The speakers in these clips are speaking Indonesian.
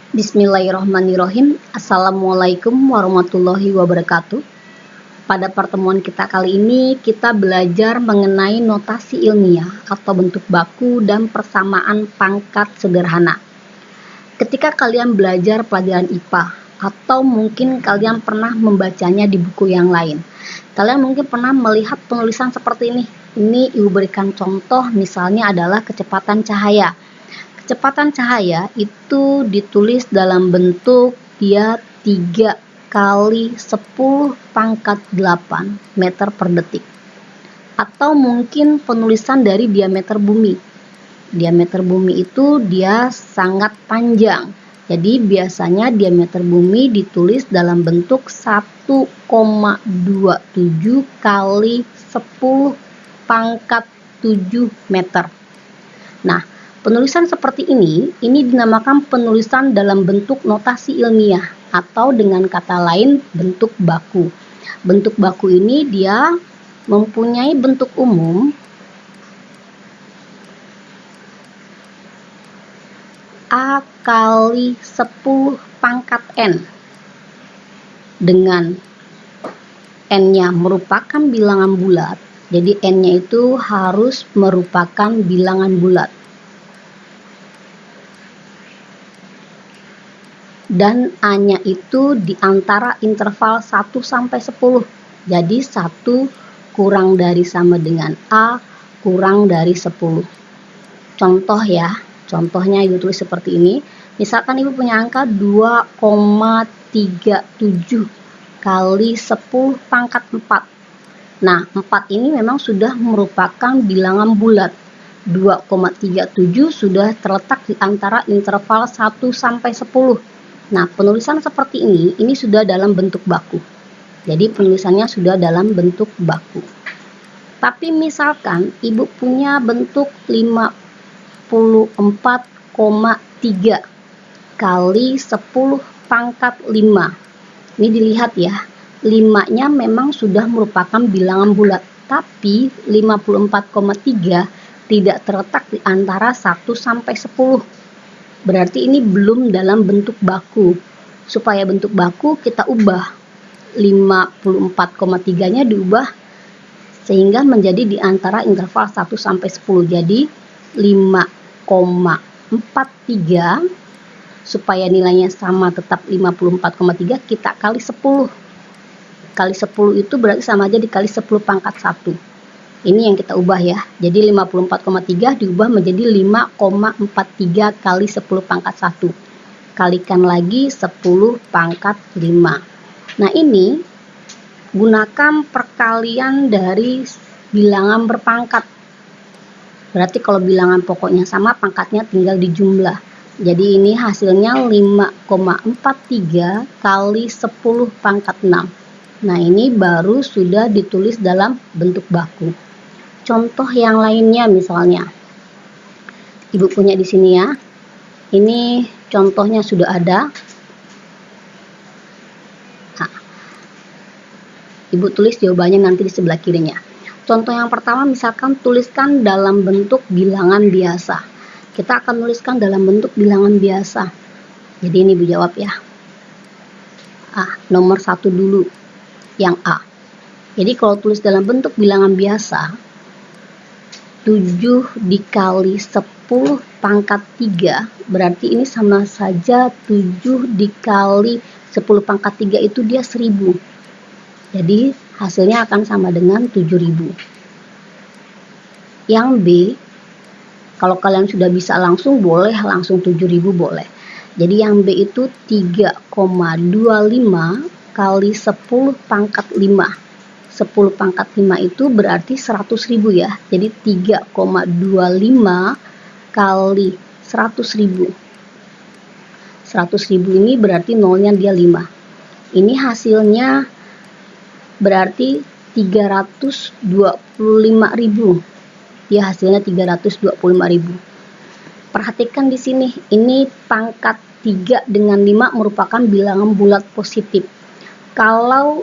Bismillahirrahmanirrahim. Assalamualaikum warahmatullahi wabarakatuh. Pada pertemuan kita kali ini, kita belajar mengenai notasi ilmiah atau bentuk baku dan persamaan pangkat sederhana. Ketika kalian belajar pelajaran IPA, atau mungkin kalian pernah membacanya di buku yang lain, kalian mungkin pernah melihat penulisan seperti ini. Ini Ibu berikan contoh, misalnya adalah kecepatan cahaya. Kecepatan cahaya itu ditulis dalam bentuk dia 3 kali 10 pangkat 8 meter per detik. Atau mungkin penulisan dari diameter bumi. Diameter bumi itu dia sangat panjang. Jadi biasanya diameter bumi ditulis dalam bentuk 1,27 kali 10 pangkat 7 meter. Nah, penulisan seperti ini dinamakan penulisan dalam bentuk notasi ilmiah atau dengan kata lain bentuk baku. Bentuk baku ini dia mempunyai bentuk umum A kali 10 pangkat N, dengan N-nya merupakan bilangan bulat, jadi N-nya itu harus merupakan bilangan bulat. Dan A-nya itu di antara interval 1 sampai 10. Jadi 1 kurang dari sama dengan A kurang dari 10. Contoh ya, contohnya Ibu tulis seperti ini. Misalkan Ibu punya angka 2,37 kali 10 pangkat 4. Nah, 4 ini memang sudah merupakan bilangan bulat. 2,37 sudah terletak di antara interval 1 sampai 10. Nah, penulisan seperti ini sudah dalam bentuk baku. Jadi penulisannya sudah dalam bentuk baku. Tapi misalkan Ibu punya bentuk 54,3 kali 10 pangkat 5. Ini dilihat ya, 5-nya memang sudah merupakan bilangan bulat, tapi 54,3 tidak terletak di antara 1 sampai 10. Berarti ini belum dalam bentuk baku. Supaya bentuk baku kita ubah 54,3-nya diubah sehingga menjadi di antara interval 1 sampai 10. Jadi 5,43 supaya nilainya sama tetap 54,3 kita kali 10. Kali 10 itu berarti sama aja dikali 10 pangkat 1. Ini yang kita ubah ya. Jadi 54,3 diubah menjadi 5,43 kali 10 pangkat 1. Kalikan lagi 10 pangkat 5. Nah, ini gunakan perkalian dari bilangan berpangkat. Berarti kalau bilangan pokoknya sama, pangkatnya tinggal dijumlah. Jadi ini hasilnya 5,43 kali 10 pangkat 6. Nah, ini baru sudah ditulis dalam bentuk baku. Contoh yang lainnya misalnya, Ibu punya di sini ya. Ini contohnya sudah ada. Nah, Ibu tulis jawabannya nanti di sebelah kirinya. Contoh yang pertama, misalkan tuliskan dalam bentuk bilangan biasa. Kita akan tuliskan dalam bentuk bilangan biasa. Jadi ini Ibu jawab ya. Nomor 1 dulu, yang A. Jadi kalau tulis dalam bentuk bilangan biasa, 7 dikali 10 pangkat 3 berarti ini sama saja 7 dikali 10 pangkat 3 itu dia 1000. Jadi hasilnya akan sama dengan 7000. Yang B, kalau kalian sudah bisa langsung boleh langsung 7000 boleh. Jadi yang B itu 3,25 kali 10 pangkat 5. 10 pangkat 5 itu berarti 100.000 ya. Jadi 3,25 kali 100.000. 100.000 ini berarti nolnya dia 5. Ini hasilnya berarti 325.000. Ya, hasilnya 325.000. Perhatikan di sini, ini pangkat 3 dengan 5 merupakan bilangan bulat positif. Kalau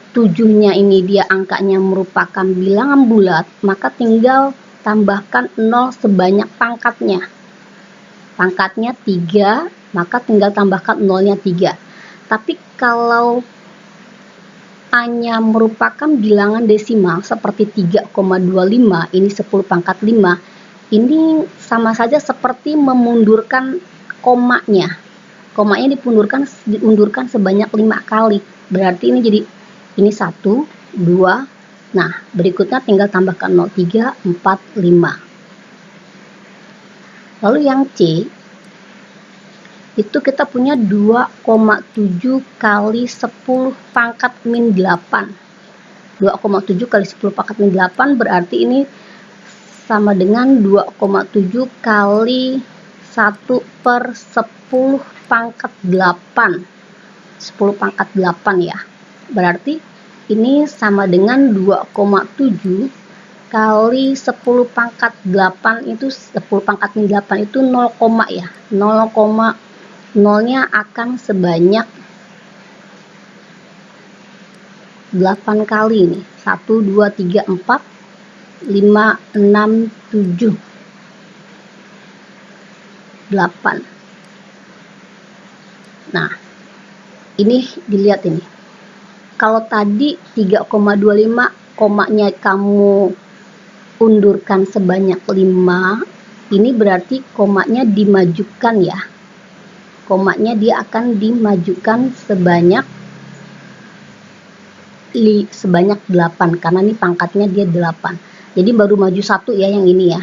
7-nya ini dia angkanya merupakan bilangan bulat, maka tinggal tambahkan 0 sebanyak pangkatnya. Pangkatnya 3 maka tinggal tambahkan nolnya 3. Tapi kalau A-nya merupakan bilangan desimal seperti 3,25, ini 10 pangkat 5, ini sama saja seperti memundurkan komanya. Komanya diundurkan sebanyak 5 kali. Berarti ini jadi ini 1, 2. Nah, berikutnya tinggal tambahkan 0, 3, 4, 5. Lalu yang C itu kita punya 2,7 kali 10 pangkat min 8. 2,7 kali 10 pangkat min 8 berarti ini sama dengan 2,7 kali 1/10 pangkat 8. 10 pangkat 8 ya. Berarti ini sama dengan 2,7 kali 10 pangkat 8 itu 10 pangkat min 8 itu 0, ya. 0,0-nya akan sebanyak 8 kali nih. 1, 2, 3, 4, 5, 6, 7, 8. Nah, ini dilihat ini. Kalau tadi 3,25 komanya kamu undurkan sebanyak 5, ini berarti komanya dimajukan ya. Komanya dia akan dimajukan sebanyak 8 karena ini pangkatnya dia 8. Jadi baru maju 1 ya yang ini ya.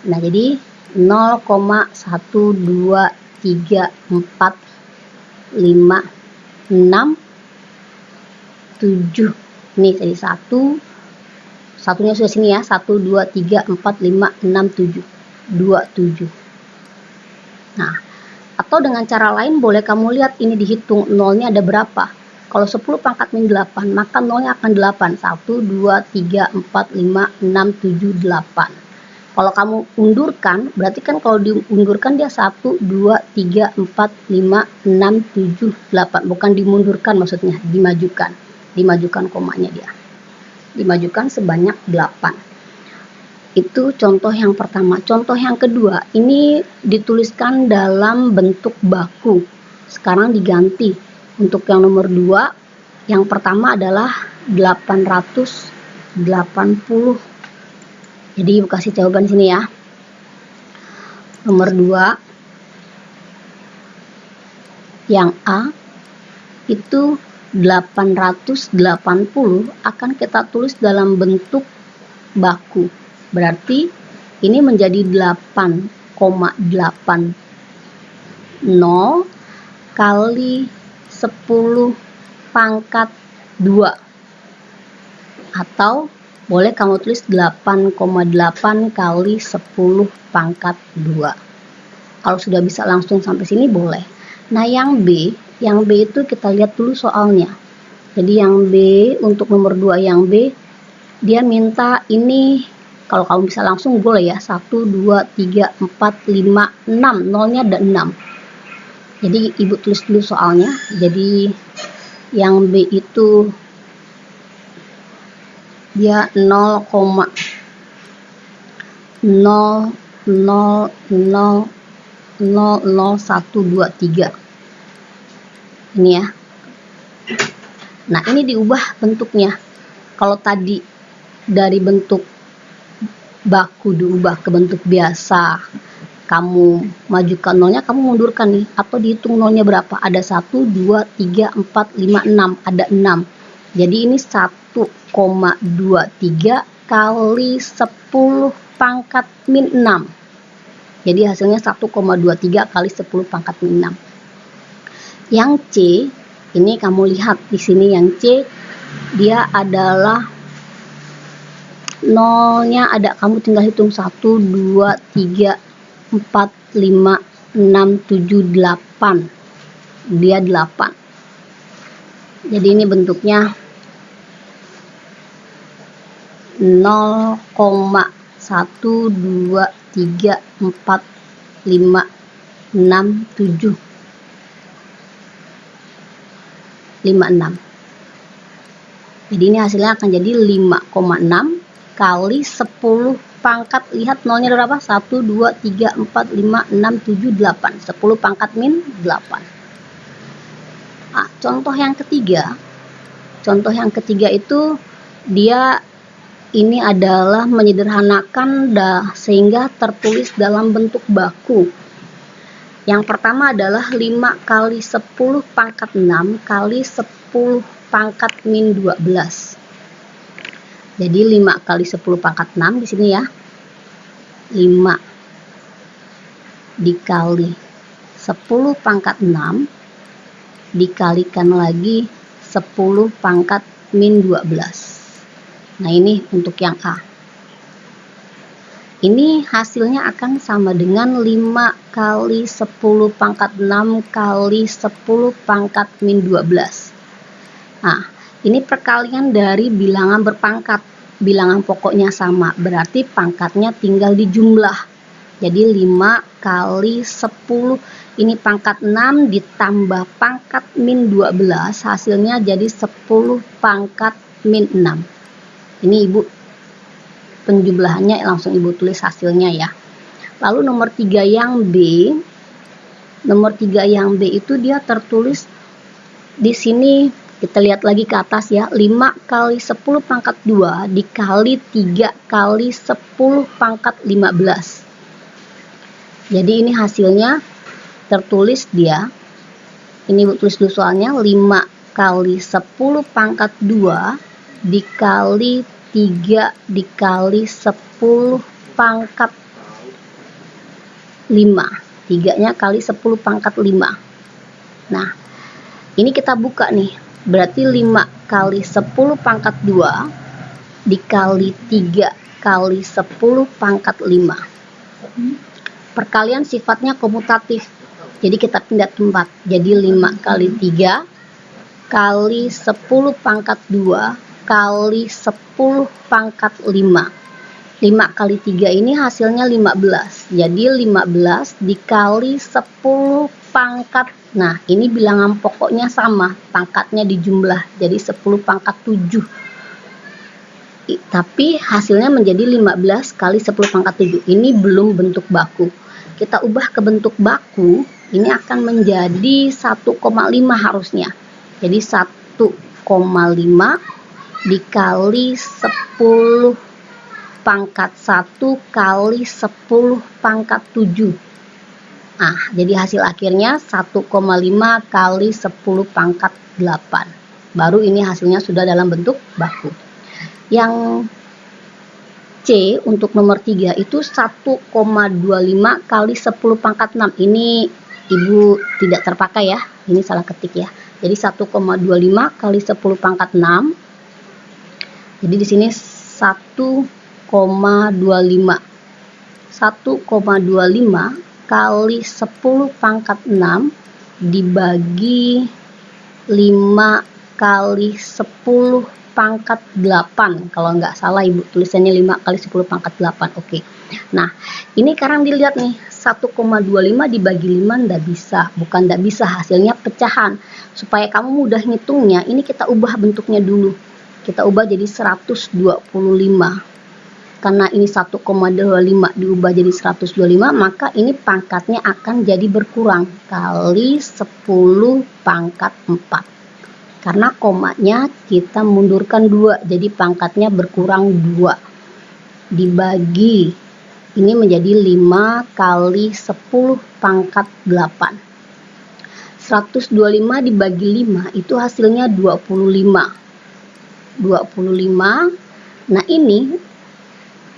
Nah, jadi 0,1, 2, 3, 4, 5, 6, 7. Ini jadi 1. Satunya sudah sini ya. 1, 2, 3, 4, 5, 6, 7. 27. Nah, atau dengan cara lain boleh kamu lihat ini dihitung nolnya ada berapa. Kalau 10 pangkat min 8, maka nolnya akan 8. 1, 2, 3, 4, 5, 6, 7, 8. Kalau kamu undurkan, berarti kan kalau diundurkan dia 1, 2, 3, 4, 5, 6, 7, 8. Bukan dimundurkan maksudnya, dimajukan. Dimajukan komanya dia. Dimajukan sebanyak 8. Itu contoh yang pertama. Contoh yang kedua, ini dituliskan dalam bentuk baku. Sekarang diganti. Untuk yang nomor 2, yang pertama adalah 880. Jadi ibu kasih jawaban sini ya. Nomor 2, yang A itu 880 akan kita tulis dalam bentuk baku. Berarti ini menjadi 8,80 kali 10 pangkat 2. Atau boleh kamu tulis 8,8 kali 10 pangkat 2. Kalau sudah bisa langsung sampai sini boleh. Nah, yang B itu kita lihat dulu soalnya. Jadi yang B, untuk nomor 2 yang B, dia minta ini, kalau kamu bisa langsung boleh ya, 1, 2, 3, 4, 5, 6, nolnya ada 6. Jadi ibu tulis dulu soalnya. Jadi yang B itu dia 0,000000123. Ini ya. Nah, ini diubah bentuknya. Kalau tadi dari bentuk baku diubah ke bentuk biasa, kamu majukan nolnya, kamu mundurkan nih, atau dihitung nolnya berapa. Ada 1, 2, 3, 4, 5, 6. Ada 6. Jadi ini 1,23 kali 10 pangkat min 6. Jadi hasilnya 1,23 kali 10 pangkat min 6. Yang C, ini kamu lihat di sini yang C, dia adalah nolnya ada, kamu tinggal hitung 1, 2, 3, 4, 5, 6, 7, 8. Dia 8. Jadi ini bentuknya 0,123456 56. Jadi ini hasilnya akan jadi 5,6 kali 10 pangkat, lihat nolnya berapa? 1, 2, 3, 4, 5, 6, 7, 8. 10 pangkat min 8. Nah, contoh yang ketiga itu dia ini adalah menyederhanakan sehingga tertulis dalam bentuk baku. Yang pertama adalah 5 kali 10 pangkat 6 kali 10 pangkat min 12. Jadi 5 kali 10 pangkat 6 di sini ya. 5 dikali 10 pangkat 6 dikalikan lagi 10 pangkat min 12. Nah, ini untuk yang A. Ini hasilnya akan sama dengan 5 kali 10 pangkat 6 kali 10 pangkat min 12. Nah, ini perkalian dari bilangan berpangkat. Bilangan pokoknya sama, berarti pangkatnya tinggal dijumlah. Jadi 5 kali 10, ini pangkat 6 ditambah pangkat min 12, hasilnya jadi 10 pangkat min 6. Ini Ibu penjumlahannya langsung Ibu tulis hasilnya ya. Lalu nomor 3 yang B. Nomor 3 yang B itu dia tertulis di sini, kita lihat lagi ke atas ya. 5 kali 10 pangkat 2 dikali 3 kali 10 pangkat 15. Jadi ini hasilnya tertulis dia. Ini Ibu tulis dulu soalnya, 5 kali 10 pangkat 2 dikali 3 dikali 10 pangkat 5. 3-nya kali 10 pangkat 5. Nah, ini kita buka nih. Berarti 5 kali 10 pangkat 2 dikali 3 kali 10 pangkat 5. Perkalian sifatnya komutatif. Jadi kita pindah tempat. Jadi 5 kali 3 kali 10 pangkat 2 kali 10 pangkat 5. 5 kali 3 ini hasilnya 15. Jadi 15 dikali 10 pangkat. Nah, ini bilangan pokoknya sama, pangkatnya dijumlah. Jadi 10 pangkat 7. Tapi hasilnya menjadi 15 kali 10 pangkat 7. Ini belum bentuk baku. Kita ubah ke bentuk baku, ini akan menjadi 1,5 harusnya. Jadi 1,5 dikali 10 pangkat 1 kali 10 pangkat 7. Nah, jadi hasil akhirnya 1,5 kali 10 pangkat 8. Baru ini hasilnya sudah dalam bentuk baku. Yang C untuk nomor 3 itu 1,25 kali 10 pangkat 6. Ini Ibu tidak terpakai ya. Ini salah ketik ya. Jadi 1,25 kali 10 pangkat 6. Jadi di sini 1,25. 1,25 kali 10 pangkat 6 dibagi 5 kali 10 pangkat 8. Kalau nggak salah Ibu tulisannya 5 kali 10 pangkat 8. Oke. Nah, ini sekarang dilihat nih, 1,25 dibagi 5 nggak bisa. Bukan nggak bisa, hasilnya pecahan. Supaya kamu mudah ngitungnya, ini kita ubah bentuknya dulu. Kita ubah jadi 125. Karena ini 1,25 diubah jadi 125, maka ini pangkatnya akan jadi berkurang kali 10 pangkat 4. Karena komanya kita mundurkan 2, jadi pangkatnya berkurang 2. Dibagi, ini menjadi 5 kali 10 pangkat 8. 125 dibagi 5, itu hasilnya 25. 25, nah ini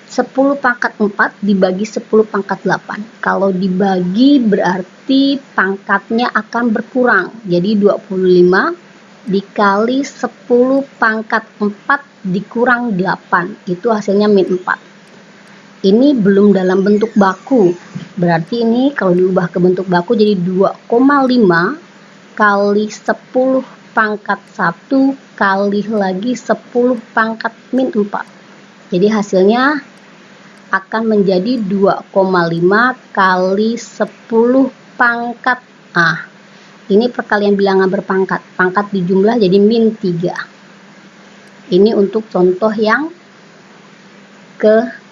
10 pangkat 4 dibagi 10 pangkat 8. Kalau dibagi berarti pangkatnya akan berkurang. Jadi 25 dikali 10 pangkat 4 dikurang 8. Itu hasilnya min 4. Ini belum dalam bentuk baku. Berarti ini kalau diubah ke bentuk baku jadi 2,5 kali 10 pangkat 1 kali lagi 10 pangkat min 4. Jadi hasilnya akan menjadi 2,5 kali 10 pangkat. Ah, ini perkalian bilangan berpangkat. Pangkat dijumlah jadi min 3. Ini untuk contoh yang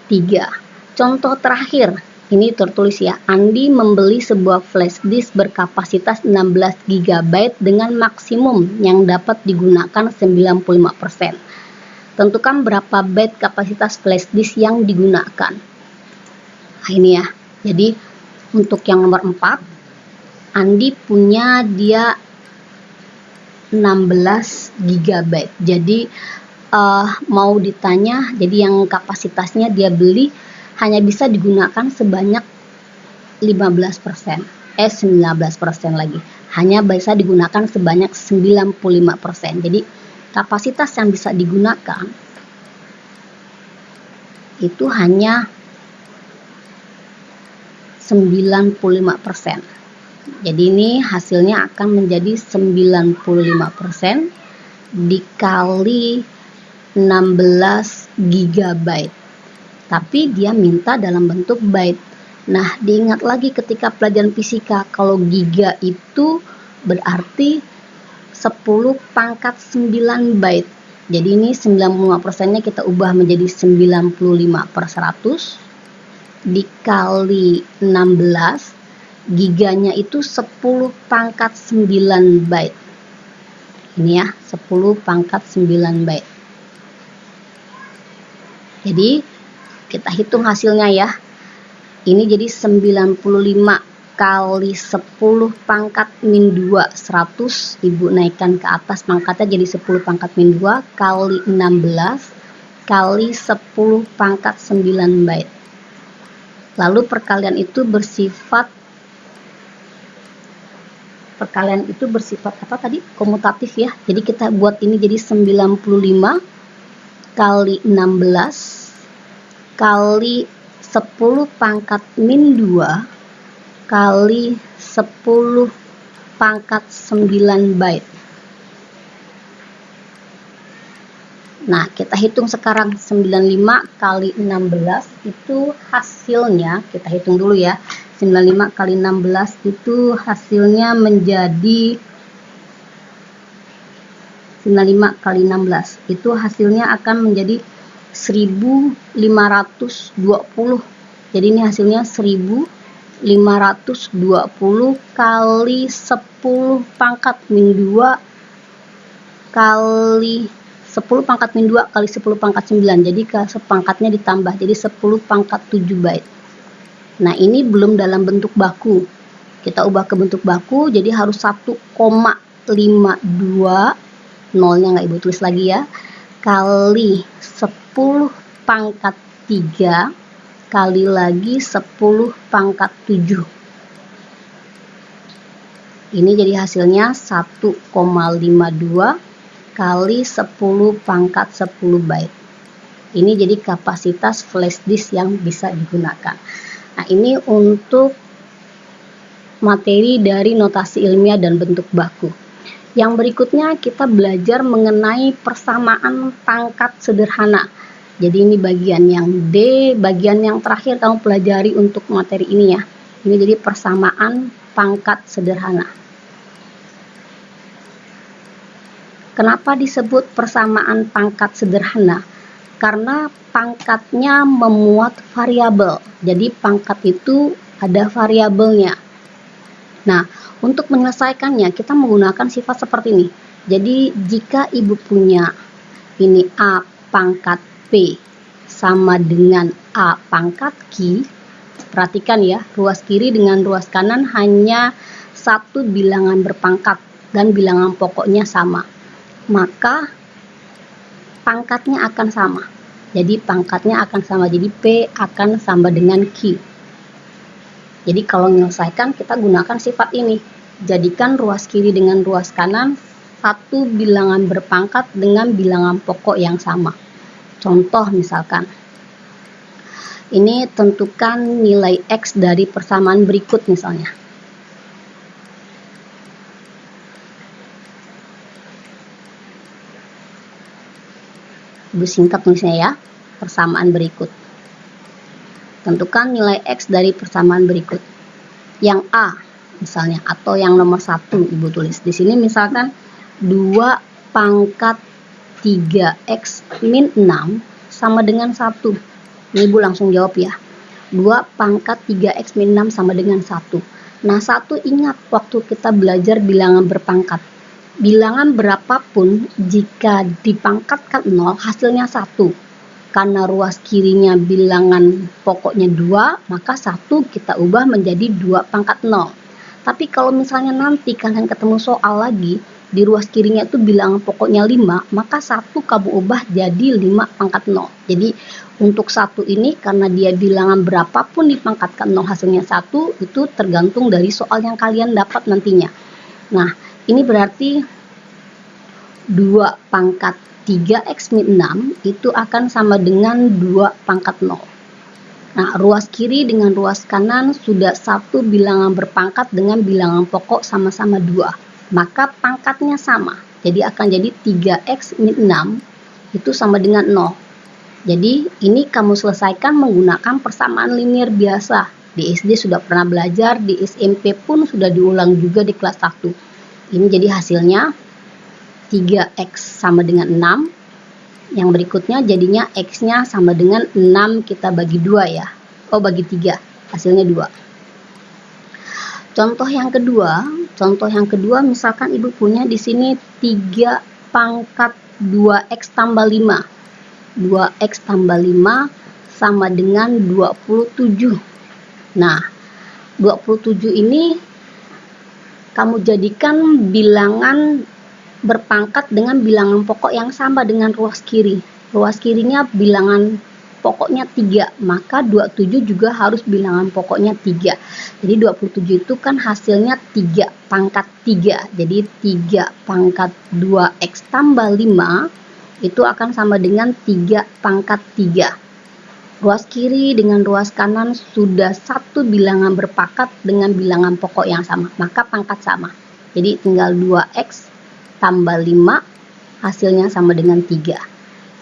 3. Contoh terakhir, ini tertulis ya, Andi membeli sebuah flash disk berkapasitas 16 GB dengan maksimum yang dapat digunakan 95%. Tentukan berapa byte kapasitas flash disk yang digunakan. Nah, ini ya. Jadi untuk yang nomor 4, Andi punya dia 16 GB. Jadi mau ditanya, jadi yang kapasitasnya dia beli hanya bisa digunakan sebanyak 15%. 19% lagi. Hanya bisa digunakan sebanyak 95%. Jadi kapasitas yang bisa digunakan itu hanya 95%. Jadi ini hasilnya akan menjadi 95% dikali 16 GB. Tapi dia minta dalam bentuk byte. Nah, diingat lagi ketika pelajaran fisika, kalau giga itu berarti 10 pangkat 9 byte. Jadi ini 95%-nya kita ubah menjadi 95/100 dikali 16, giganya itu 10 pangkat 9 byte. Ini ya, 10 pangkat 9 byte. Jadi kita hitung hasilnya ya. Ini jadi 95 kali 10 pangkat min 2, 100. Ibu naikkan ke atas pangkatnya jadi 10 pangkat min 2 kali 16 kali 10 pangkat 9 byte. Lalu perkalian itu bersifat apa tadi? Komutatif ya. Jadi kita buat ini jadi 95 kali 16 kali 10 pangkat min 2 kali 10 pangkat 9 byte. Nah, kita hitung sekarang 95 kali 16 itu hasilnya, kita hitung dulu ya. 95 kali 16 itu hasilnya menjadi 95 kali 16 itu hasilnya akan menjadi 1520. Jadi ini hasilnya 1520 kali 10 pangkat min 2 kali 10 pangkat min 2 kali 10 pangkat 9. Jadi ke sepangkatnya ditambah jadi 10 pangkat 7 byte. Nah, ini belum dalam bentuk baku. Kita ubah ke bentuk baku jadi harus 1,52, nolnya nggak ibu tulis lagi ya, kali 10 pangkat 3 kali lagi 10 pangkat 7. Ini jadi hasilnya 1,52 kali 10 pangkat 10 byte. Ini jadi kapasitas flash disk yang bisa digunakan. Nah, ini untuk materi dari notasi ilmiah dan bentuk baku. Yang berikutnya kita belajar mengenai persamaan pangkat sederhana. Jadi ini bagian yang D, bagian yang terakhir kamu pelajari untuk materi ini ya. Ini jadi persamaan pangkat sederhana. Kenapa disebut persamaan pangkat sederhana? Karena pangkatnya memuat variabel. Jadi pangkat itu ada variabelnya. Nah, untuk menyelesaikannya kita menggunakan sifat seperti ini. Jadi jika ibu punya ini A pangkat P sama dengan A pangkat Q, perhatikan ya, ruas kiri dengan ruas kanan hanya satu bilangan berpangkat dan bilangan pokoknya sama. Maka pangkatnya akan sama. Jadi pangkatnya akan sama. Jadi P akan sama dengan Q. Jadi kalau menyelesaikan kita gunakan sifat ini. Jadikan ruas kiri dengan ruas kanan satu bilangan berpangkat dengan bilangan pokok yang sama. Contoh misalkan. Ini tentukan nilai X dari persamaan berikut misalnya. Ibu singkat tulisnya ya, persamaan berikut. Tentukan nilai X dari persamaan berikut. Yang A misalnya, atau yang nomor 1 ibu tulis. Di sini misalkan 2 pangkat 3X min 6 sama dengan 1. Ini Ibu langsung jawab ya. 2 pangkat 3x min 6 sama dengan 1. Nah, 1 ingat waktu kita belajar bilangan berpangkat. Bilangan berapapun jika dipangkatkan 0 hasilnya 1. Karena ruas kirinya bilangan pokoknya 2, maka 1 kita ubah menjadi 2 pangkat 0. Tapi kalau misalnya nanti kalian ketemu soal lagi, di ruas kirinya itu bilangan pokoknya 5, maka 1 kamu ubah jadi 5 pangkat 0. Jadi untuk 1 ini karena dia bilangan berapapun dipangkatkan 0 hasilnya 1, itu tergantung dari soal yang kalian dapat nantinya. Nah, ini berarti 2 pangkat 3x min 6 itu akan sama dengan 2 pangkat 0. Nah, ruas kiri dengan ruas kanan sudah satu bilangan berpangkat dengan bilangan pokok sama-sama 2. Maka pangkatnya sama. Jadi akan jadi 3x min 6 itu sama dengan 0. Jadi ini kamu selesaikan menggunakan persamaan linear biasa. Di SD sudah pernah belajar, di SMP pun sudah diulang juga di kelas 1. Ini jadi hasilnya 3x sama dengan 6. Yang berikutnya jadinya x-nya sama dengan 6 kita bagi 2 ya. Bagi 3. Hasilnya 2. Contoh yang kedua misalkan Ibu punya di sini 3 pangkat 2x tambah 5. 2x tambah 5 sama dengan 27. Nah, 27 ini kamu jadikan bilangan berpangkat dengan bilangan pokok yang sama dengan ruas kiri. Ruas kirinya bilangan pokoknya 3, maka 27 juga harus bilangan pokoknya 3. Jadi 27 itu kan hasilnya 3 pangkat 3. Jadi 3 pangkat 2x tambah 5 itu akan sama dengan 3 pangkat 3. Ruas kiri dengan ruas kanan sudah satu bilangan berpangkat dengan bilangan pokok yang sama, maka pangkat sama. Jadi tinggal 2x tambah 5 hasilnya sama dengan 3.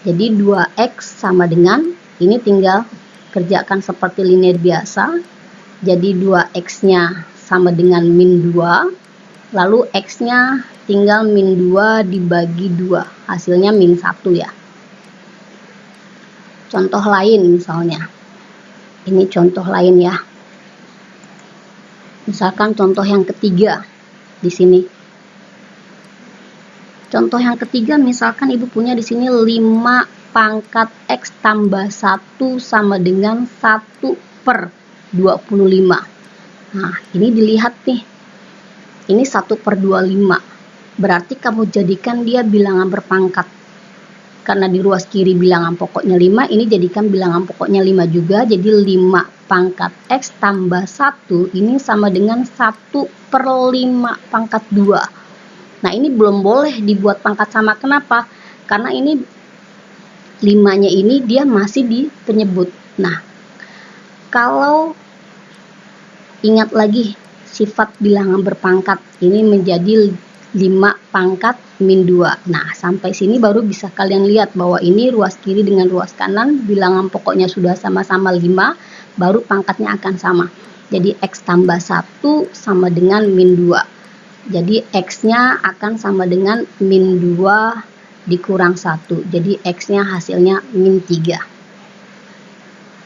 Jadi 2x sama dengan, ini tinggal kerjakan seperti linear biasa. Jadi 2x-nya sama dengan min 2. Lalu x-nya tinggal min 2 dibagi 2. Hasilnya min 1 ya. Contoh lain misalnya. Ini contoh lain ya. Misalkan contoh yang ketiga di sini. Contoh yang ketiga misalkan Ibu punya di sini 5 pangkat x tambah 1 sama dengan 1 per 25. Nah, ini dilihat nih. Ini 1 per 25. Berarti kamu jadikan dia bilangan berpangkat. Karena di ruas kiri bilangan pokoknya 5, ini jadikan bilangan pokoknya 5 juga. Jadi 5 pangkat x tambah 1 ini sama dengan 1 per 5 pangkat 2. Nah, ini belum boleh dibuat pangkat sama. Kenapa? Karena ini 5-nya ini dia masih di penyebut. Nah, kalau ingat lagi sifat bilangan berpangkat, ini menjadi 5 pangkat min 2. Nah, sampai sini baru bisa kalian lihat bahwa ini ruas kiri dengan ruas kanan, bilangan pokoknya sudah sama-sama 5, baru pangkatnya akan sama. Jadi x tambah 1 sama dengan min 2. Jadi x-nya akan sama dengan min 2 dikurang 1. Jadi x-nya hasilnya min 3.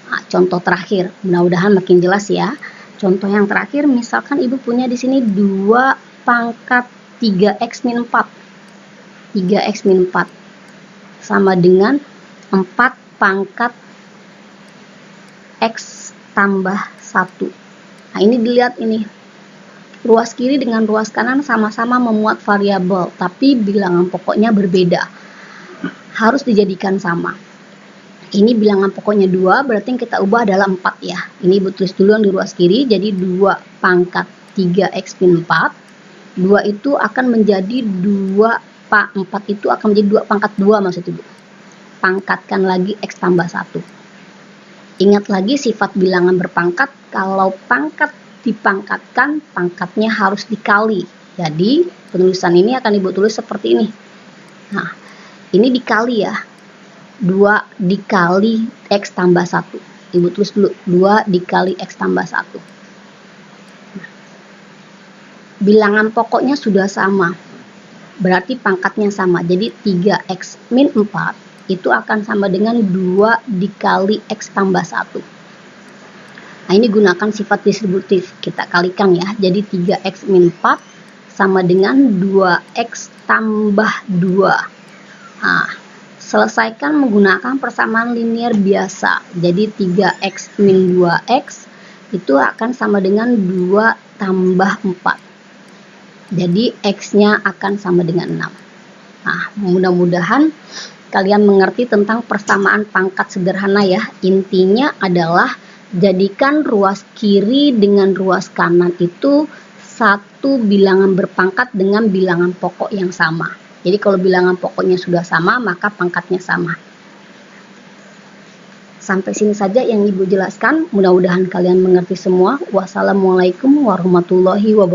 Nah, contoh terakhir, mudah-mudahan makin jelas ya. Contoh yang terakhir, misalkan Ibu punya di sini 2 pangkat 3x min 4. 3x min 4 sama dengan 4 pangkat x tambah 1. Nah, ini dilihat ini. Ruas kiri dengan ruas kanan sama-sama memuat variabel, tapi bilangan pokoknya berbeda. Harus dijadikan sama. Ini bilangan pokoknya 2, berarti yang kita ubah adalah 4 ya. Ini Ibu tulis dulu yang di ruas kiri, jadi 2 pangkat 3x min 4. 2 itu akan menjadi 4 itu akan menjadi 2 pangkat 2 maksud Ibu. Pangkatkan lagi x tambah 1. Ingat lagi sifat bilangan berpangkat, kalau pangkat dipangkatkan, pangkatnya harus dikali. Jadi penulisan ini akan Ibu tulis seperti ini. Nah, ini dikali ya. 2 dikali x tambah 1. Ibu tulis dulu 2 dikali x tambah 1. Nah, bilangan pokoknya sudah sama. Berarti pangkatnya sama. Jadi 3x min 4 itu akan sama dengan 2 dikali X tambah 1. Nah, ini gunakan sifat distributif, kita kalikan ya. Jadi 3X min 4 sama dengan 2X tambah 2. Nah, selesaikan menggunakan persamaan linear biasa. Jadi 3X min 2X itu akan sama dengan 2 tambah 4. Jadi X-nya akan sama dengan 6. Nah, mudah-mudahan kalian mengerti tentang persamaan pangkat sederhana ya. Intinya adalah jadikan ruas kiri dengan ruas kanan itu satu bilangan berpangkat dengan bilangan pokok yang sama. Jadi kalau bilangan pokoknya sudah sama, maka pangkatnya sama. Sampai sini saja yang Ibu jelaskan. Mudah-mudahan kalian mengerti semua. Wassalamualaikum warahmatullahi wabarakatuh.